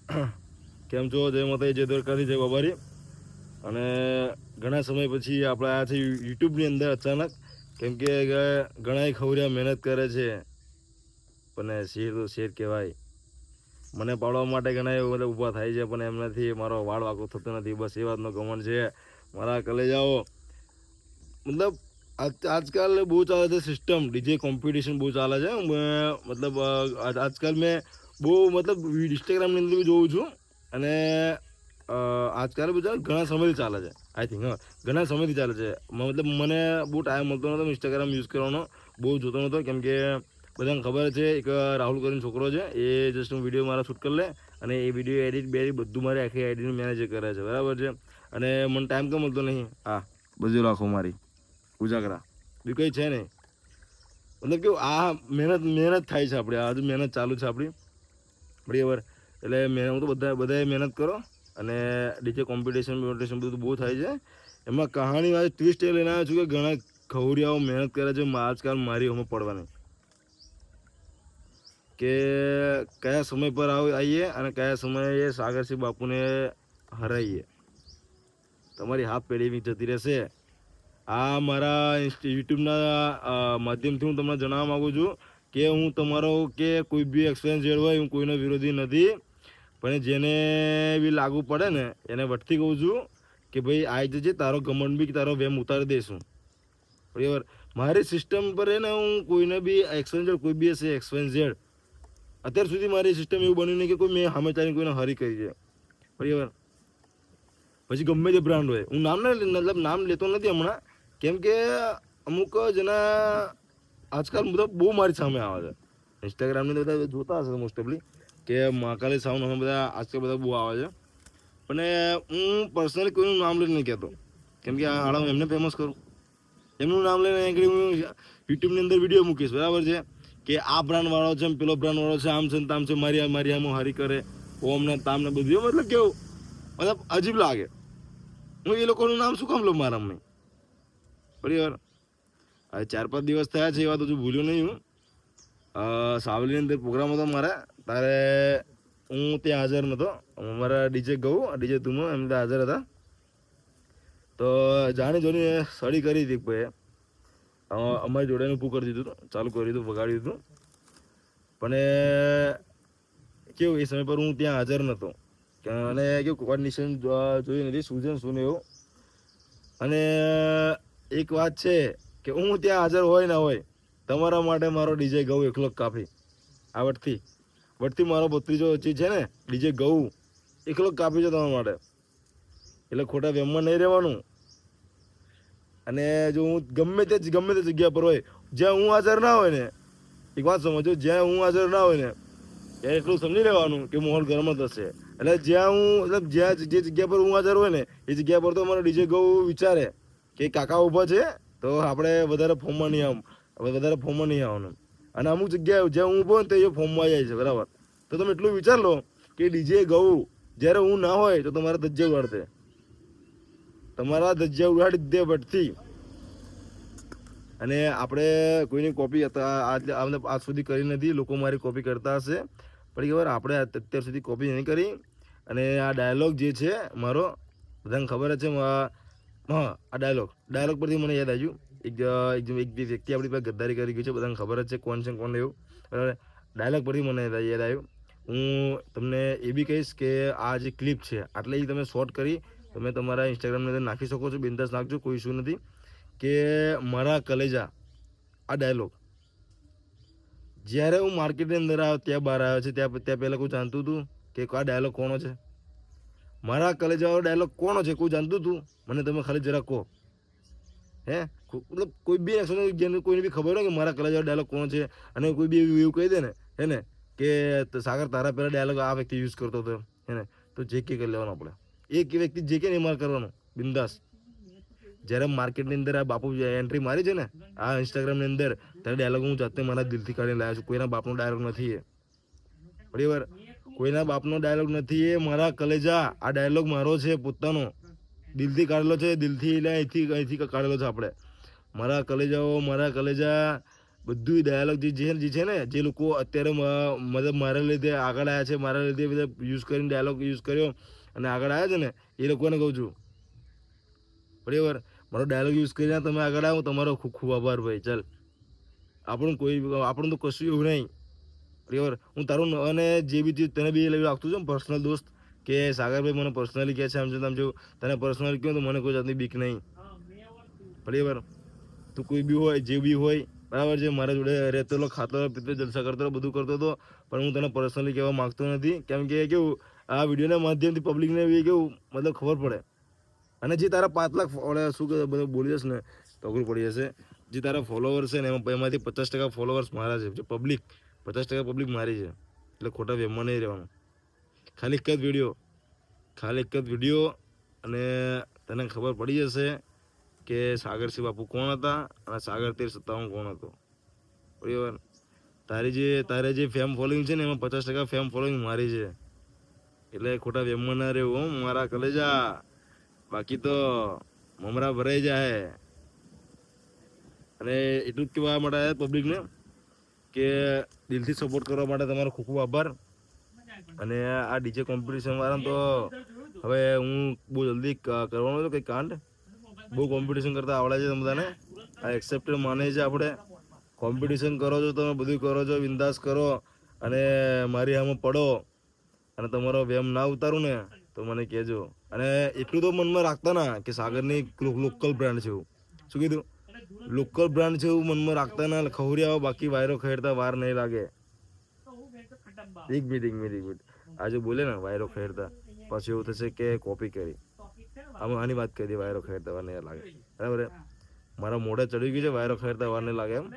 કેમ છો? જય માતાજી, જય દ્વારકાથી, જય બાબારી. અને ઘણા સમય પછી આપણે આ છે યુટ્યુબની અંદર અચાનક, કેમ કે ઘણા ખવરિયા મહેનત કરે છે, પણ શેર તો શેર કહેવાય. મને પાડવા માટે ઘણા બધા ઊભા થાય છે, પણ એમનાથી મારો વાળ વાંકો થતો નથી. બસ એ વાતનો ઘમંડ છે મારા કલેજાઓ. મતલબ આજકાલ બહુ ચાલે છે સિસ્ટમ, ડીજે કોમ્પિટિશન બહુ ચાલે છે. મતલબ આજકાલ મેં બહુ મતલબ ઇન્સ્ટાગ્રામની અંદર બી જોઉં છું. અને આજકાલ બધા ઘણા સમયથી ચાલે છે, આઈ થિંક. હા, ઘણા સમયથી ચાલે છે. મતલબ મને બહુ ટાઈમ મળતો નહોતો ઇન્સ્ટાગ્રામ યુઝ કરવાનો, બહુ જોતો નહોતો. કેમ કે બધાને ખબર છે એક રાહુલ કરીને છોકરો છે, એ જસ્ટ હું વિડીયો મારા શૂટ કરી લે અને એ વિડીયો એડિટ બેડિટ બધું મારી આખી આઈડીનું મેનેજ કરે છે, બરાબર છે. અને મને ટાઈમ તો મળતો નહીં. હા, બધું રાખો મારી ઉજાગરા બી કંઈ છે નહીં. મતલબ કે આ મહેનત થાય છે આપણે, આ મહેનત ચાલુ છે આપણી, બરાબર. એટલે હું તો બધાએ મહેનત કરો. અને ડીજે કોમ્પિટિશન બધું બહુ થાય છે. એમાં કહાની વાત ટ્વિસ્ટ એ લઈને આવ્યો છું કે ઘણા ખવરિયાઓ મહેનત કરે છે આજકાલ મારી હોમાં પડવાની, કે કયા સમય પર આવીએ અને કયા સમયે સાગરસિંહ બાપુને હરાવીએ. તમારી હાથ પેઢી જતી રહેશે. આ મારા યુટ્યુબના માધ્યમથી હું તમને જણાવવા માગું છું કે હું તમારો કે કોઈ બી એક્સપિરિયન્સ હોય, હું કોઈનો વિરોધી નથી. પણ જેને બી લાગુ પડે ને એને વટથી કહું છું કે ભાઈ આવી જજે, તારો ઘમંડ બી તારો વેમ ઉતારી દઈશું, બરાબર. મારી સિસ્ટમ પર ને હું કોઈને બી એક્સપેન્ઝેડ કોઈ બી હશે એક્સપેન્ઝેડ, અત્યાર સુધી મારી સિસ્ટમ એવું બન્યું નહીં કે કોઈ મેં સામે ચાલીને કોઈને હરી કરી છે, બરાબર. પછી ગમે તે બ્રાન્ડ હોય, હું મતલબ નામ લેતો નથી હમણાં, કેમ કે અમુક જેના આજકાલ બધા બહુ મારી સામે આવે છે. ઇન્સ્ટાગ્રામની બધા જોતા હશે મોસ્ટલી કે મહાકાલી સાઉન્ડ અમે બધા આજકાલ બધા બહુ આવે છે. પણ હું પર્સનલી કોઈનું નામ લઈને નહીં કહેતો, કેમ કે આ એમને ફેમસ કરું. એમનું નામ લઈને હું યુટ્યુબની અંદર વિડીયો મૂકીશ, બરાબર છે. કે આ બ્રાન્ડ વાળો છે, પેલો બ્રાન્ડ વાળો છે, આમ છે તામ છે, મારી આમાં હારી કરે, ઓમ ને તામ ને બધું. મતલબ કેવું, મતલબ અજીબ લાગે. હું એ લોકોનું નામ શું કામ લઉં મારા મેં, બરાબર. હવે 4-5 દિવસ થયા છે, એ વાત હજુ ભૂલ્યો નહીં હું. સાવલીની અંદર પ્રોગ્રામ હતો મારે, તારે હું ત્યાં હાજર નહોતો. અમારા ડીજે ડીજે તુમો એમ ત્યાં હાજર હતા. તો જાણી જોઈને સડી કરી હતી ભાઈ, અમારી જોડેનું ઊભું કરી દીધું હતું, ચાલુ કરી દીધું, વગાડ્યું હતું. પણ કેવું, એ સમય પર હું ત્યાં હાજર નહોતો અને કેવું કોર્ડિનેશન જોઈ નથી શું એવું. અને એક વાત છે કે હું ત્યાં હાજર હોય ના હોય, તમારા માટે મારો ડીજે ગૌ એકલો કાફી. આ વટથી મારો ભત્રીજો ચીજ છે ને ડીજે ગૌ એકલો કાપી છે તમારા માટે. એટલે ખોટા વેમમાં નહીં રહેવાનું. અને જો હું ગમે તે જગ્યા પર હોય, જ્યાં હું હાજર ના હોય ને, એક વાત સમજો, જ્યાં હું હાજર ના હોય ને ત્યાં એટલું સમજી લેવાનું કે માહોલ ગરમ જ હશે. એટલે જ્યાં હું મતલબ જે જગ્યા પર હું હાજર હોય ને એ જગ્યા પર તો અમારો ડીજે ગૌ વિચારે કે કાકા ઊભા છે તો આપણે વધારે ફોર્મમાં નહીં આવવાનું. અને અમુક જગ્યાએ જ્યાં હું ઊભો ને તો એ ફોર્મમાં આવી જાય છે, બરાબર. તો તમે એટલું વિચાર લો કે ડીજે ગૌ જ્યારે હું ના હોય તો તમારા ધજ્જા ઉડાડશે, તમારા ધજ્જા ઉડાડી દે વટથી. અને આપણે કોઈની કોપી આજ સુધી કરી નથી, લોકો મારી કોપી કરતા હશે, પણ ખબર આપણે અત્યાર સુધી કોપી નહીં કરી. અને આ ડાયલોગ જે છે મારો, બધાને ખબર જ છે. હા, આ ડાયલોગ પરથી મને યાદ આવ્યું, એક વ્યક્તિ આપણી પાસે ગદ્દારી કરી ગયું છે, બધાને ખબર જ છે કોણ છે કોણ એવું, બરાબર. ડાયલોગ પરથી મને યાદ આવ્યું. હું તમને એ બી કહીશ કે આ જે ક્લિપ છે આટલે તમે શોર્ટ કરી તમે તમારા ઇન્સ્ટાગ્રામની અંદર નાખી શકો છો, બિંદાસ નાખજો, કોઈ ઇશ્યુ નથી. કે મારા કલેજા આ ડાયલોગ જ્યારે હું માર્કેટની અંદર આવ્યો, ત્યાં બહાર આવ્યો છે, ત્યાં પહેલાં કોઈ જાણતું હતું કે આ ડાયલોગ કોનો છે? મારા કલેજાવાળો ડાયલોગ કોનો છે કોઈ જાણતું હતું? મને તમે ખાલી જરા કહો. મતલબ કોઈ બી જેને કોઈને બી ખબર હોય કે મારા કલેજાવાળો ડાયલોગ કોનો છે, અને કોઈ બી એવું કહી દે ને હે ને કે સાગર તારા પહેલાં ડાયલોગ આ વ્યક્તિ યુઝ કરતો હતો હે ને, તો જે કે કરી લેવાનું આપણે. એક વ્યક્તિ જે કે નહીં માર કરવાનું, બિંદાસ. જ્યારે માર્કેટની અંદર આ બાપુ એન્ટ્રી મારી છે ને આ ઇન્સ્ટાગ્રામની અંદર, ત્યારે ડાયલોગ હું જાતે મારા દિલથી કાઢીને લાવ્યો છું. કોઈના બાપનો ડાયલોગ નથી એ, બરાબર. કોઈના બાપનો ડાયલોગ નથી એ, મારા કલેજા આ ડાયલોગ મારો છે, પોતાનો દિલથી કાઢેલો છે, દિલથી એટલે અહીંથી કાઢેલો છે આપણે. મારા કલેજા બધું ડાયલોગ જે છે ને, જે લોકો અત્યારે મતલબ મારા લીધે આગળ આવ્યા છે, મારા લીધે બધા યુઝ કરીને ડાયલોગ યુઝ કર્યો અને આગળ આવ્યા છે ને, એ લોકોને કહું છું બરાબર, મારો ડાયલોગ યુઝ કરીને તમે આગળ આવો, તમારો ખૂબ ખૂબ આભાર ભાઈ. ચાલ, આપણું તો કશું એવું નહીં બરાબર. હું તારું અને જે બી તને બી લાગતું છે ને પર્સનલ દોસ્ત, કે સાગરભાઈ મને પર્સનલી કહે છે આમ છે જો તને પર્સનલી કહું તો મને કોઈ જાતની બીક નહીં બરાબર. તું કોઈ બી હોય, જે બી હોય બરાબર છે, મારા જોડે રહેતો ખાતો પીતો જલસા કરતો બધું કરતો હતો, પણ હું તને પર્સનલી કહેવા માગતો નથી. કેમ કે કેવું, આ વિડીયોના માધ્યમથી પબ્લિકને બી કેવું મતલબ ખબર પડે. અને જે તારા 5 લાખ શું કે બધું બોલી જશે ને તો અઘરું પડી જશે. જે તારા ફોલોવર્સ છે ને એમાંથી 50% ફોલોવર્સ મારા છે, જે પબ્લિક 50% પબ્લિક મારી છે. એટલે ખોટા વેમમાં નહીં રહેવાનું. ખાલી એક જ વિડીયો અને તને ખબર પડી જશે કે સાગરસિંહ બાપુ કોણ હતા અને સાગર 1357 કોણ હતો બરાબર. તારે જે ફેમ ફોલોઈંગ છે ને એમાં 50% ફેમ ફોલોઈંગ મારી છે. એટલે ખોટા વેમમાં ના રહેવું મારા કલેજા, બાકી તો મમરા ભરાઈ જાય. અને એટલું જ કહેવા માટે પબ્લિકને કે દિલથી સપોર્ટ કરવા માટે તમારો ખૂબ ખૂબ આભાર. અને આ ડીજે કોમ્પિટિશન વાળા તો હવે હું બહુ જલ્દી કરવાનો છું કંઈ કાંડ. બહુ કોમ્પિટિશન કરતા આવડે છે બધાને, આ એક્સેપ્ટેડ માને છે. આપણે કોમ્પિટિશન કરો છો, તમે બધું કરો છો, બિંદાસ કરો અને મારી આમાં પડો અને તમારો વેમ ના ઉતારું ને તો મને કહેજો. અને એટલું તો મનમાં રાખતા ના કે સાગરની લોકલ બ્રાન્ડ છે એવું. શું કીધું? લોકલ બ્રાન્ડ છે એવું મનમાં રાખતા ના, ખવરી આવો બાકી વાયરો ખેડતા વાર નહીં લાગે. એક મિનિટ આજે બોલે ને વાયરો ખેડતા, પછી એવું થશે કે કોપી કરી. આની વાત કરી દે, વાયરો ખેડતા વાર નહીં લાગે બરાબર. મારા મોઢે ચડી ગયું છે વાયરો ખેડતા વાર નહીં લાગે એમ.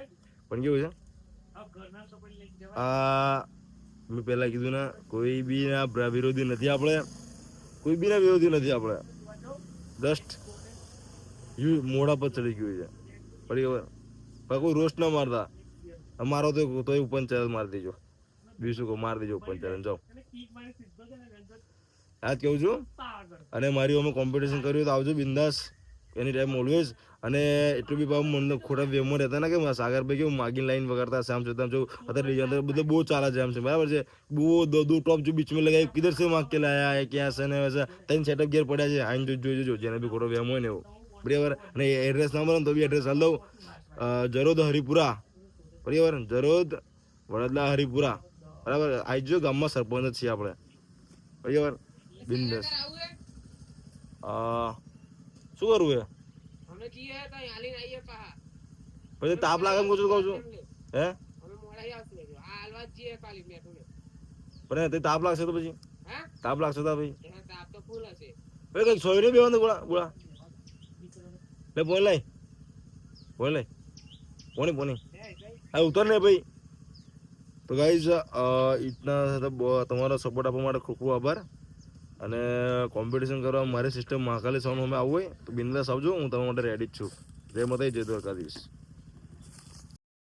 પણ કેવું છે, આ મેં પહેલાં કીધું ને, કોઈ બીના વિરોધી નથી આપણે, કોઈ બીના વિરોધી નથી આપણે. જસ્ટ મોઢા પર ચડી ગયું છે બરાબર. પણ કોઈ રોસ્ટ ના મારતા. અમારો તો ઓપન ચેલેન્જ મારી દેજો, બીજું કહું મારી દેજો ઓપન ચેલેન્જ. જાઓ, યાદ કહું છું. અને મારી અમે કોમ્પિટિશન કર્યું તો આવજો બિંદાસ, એની ટાઈમ ઓલવેઝ. અને એટલું બી ભાવ મને ખોટા વેમમાં રહેતા ને કે સાગરભાઈ કેવું માગીને લાઈન વગાડતા શામ છતાં જો અત્યારે બધું બહુ ચાલે છે આમ છે બરાબર છે. બહુ દો ટોપ જો બીચ में लगाई, किधर से मांग के लाया है, क्या છે ને વૈसा 3 સેટઅપ ગેર પડ્યા છે. આઈને જોજો જેને બી ખોટો વેમ હોય ને એવું બરાબર. અને એડ્રેસ ના મળે તો બી એડ્રેસ હાલ દઉં, જરોદ હરિપુરા બરાબર, જરોદ વડોદરા હરિપુરા બરાબર. આવી જો ગામમાં સરપંચ જ છીએ આપણે બરાબર. બિંદાસ. શું કરવું હે પછી તાપ લાગે એમ કહું છું હે. પણ તે તાપ લાગશે તો પછી તાપ લાગશે તો ભાઈ કઈક સોયરે બેવાનું ગોળા લે બોલ લઈ પોની હા ઉતર ને ભાઈ. તો ગાઈઝ ઇતના તમારો સપોર્ટ આપવા માટે ખૂબ ખૂબ આભાર. અને કોમ્પિટિશન કરવા મારી સિસ્ટમ મહાકાલી સાઉન્ડ અમે આવવું હોય તો બિંદાસ આવજો, હું તમારા માટે રેડી જ છું. જય માતાજી, જય દ્વારકાધીશ.